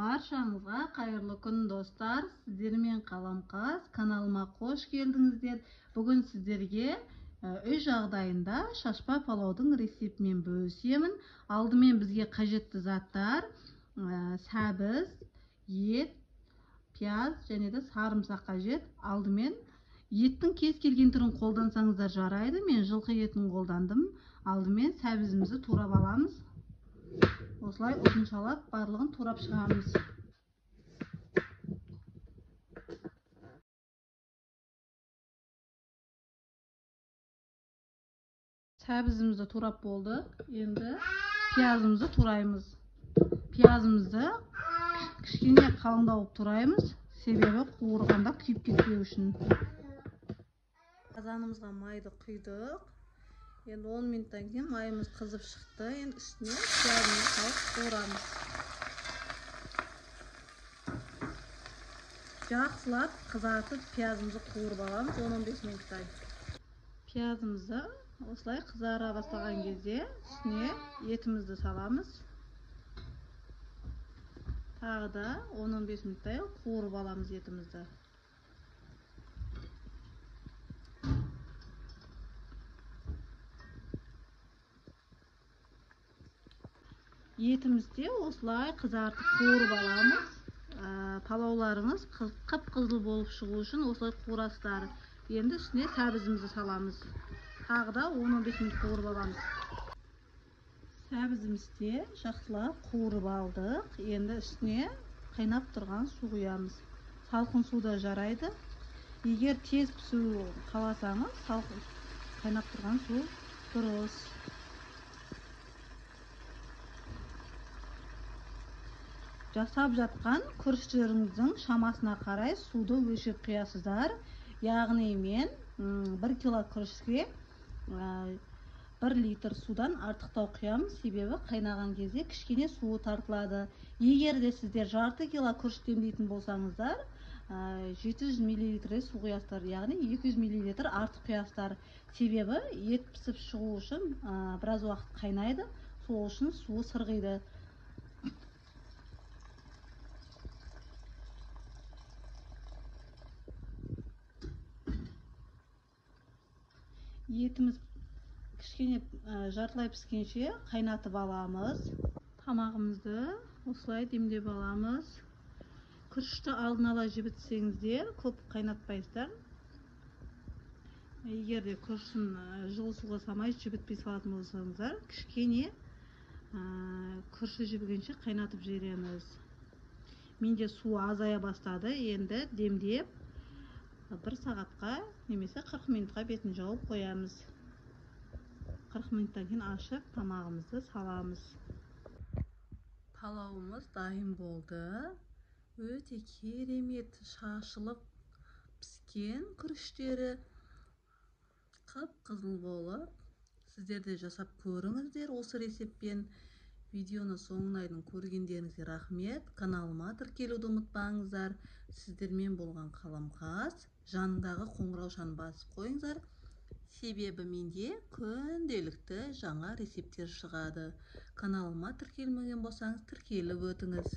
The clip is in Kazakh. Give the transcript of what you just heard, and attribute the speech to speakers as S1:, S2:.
S1: Barşаңызға қайырлы күн достар, сіздермен Қаламқас каналыма қош келдіңіздер. Бүгін сіздерге үй жағдайында шашпа палаудың рецептімен бөлісемін. Алдымен бізге қажетті заттар: сәбіз, ет, пияз және де сарымсақ қажет. Алдымен еттің кез келген түрін қолдансаңыздар жарайды. Мен жылқы етін қолдандым. Алдымен сәбізімізді турап аламыз. Осылай ұзыншалап барлығын турап шығамыз. Сәбізімізді турап болды. Енді пиязымызды тураймыз. Пиязымызды кішкене қалыңдау тураймыз, себебі қуырғанда күйіп кетпеу үшін. Қазанымызға майды құйдық. Енді 10 минуттан кейін майымыз қызып шықты. Енді үстіне пиязымызды салып қуырамыз. Жақсылап қызартып пиязымызды қуырып аламыз 10-15 минуттай. Пиязымызды осылай қызара бастаған кезде үстіне етімізді саламыз. Тағы да 10-15 минуттай қуырып аламыз етімізді. Етімізде осылай қызартып қуырып аламыз. Палауларыңыз қып-қызыл болып шығу үшін осылай қуырасыздар. Енді үстіне сәбізімізді саламыз. Тағы да 10-15 минут қуырып аламыз. Сәбізімізде жақсылап қуырып алдық. Енді үстіне қайнап тұрған су құямыз. Салқын суда жарайды. Егер тез пісу қаласаңыз, қайнап тұрған су дұрыс. Жасап жатқан күріштеріңіздің шамасына қарай суды өлшеп құясыздар. Яғни мен 1 кило күрішке 1 литр судан артықтау құямын, себебі қайнаған кезде кішкене суы тартылады. Егер де сіздер жарты кило күріш демдейтін болсаңыздар, 700 мл су құясыздар, яғни 200 мл артық құясыздар. Себебі ет пісіп шығу үшін біраз уақыт қайнайды, сол үшін суы сырғиды. Етіміз кішкене жартылай піскенше қайнатып аламыз. Тамағымызды осылай демдеп аламыз. Күрішті алдын ала жібітсеңіздер, көп қайнатпайсыздар. Егер де күрішін жылы суға салмай жібітпей салатын болсаңыздар, кішкене күріші жібігенше қайнатып жібереміз. Менде су азая бастады. Енді демдеп 1 сағатқа немесе 40 минутқа бетін жауып қоямыз. 40 минуттан кейін ашып тамағымызды саламыз. Палауымыз дайын болды. Өте керемет шашылып піскен күріштері қып-қызыл болып. Сіздер де жасап көріңіздер осы рецептпен. Видеоны соңына дейін көргендеріңізге рахмет. Каналыма тіркелуді ұмытпаңыздар. Сіздермен болған Қаламқас. Жанындағы қоңыраушаны басып қойыңыздар. Себебі менде күнделікті жаңа рецепттер шығады. Каналыма тіркелмеген болсаңыз тіркеліп өтіңіз.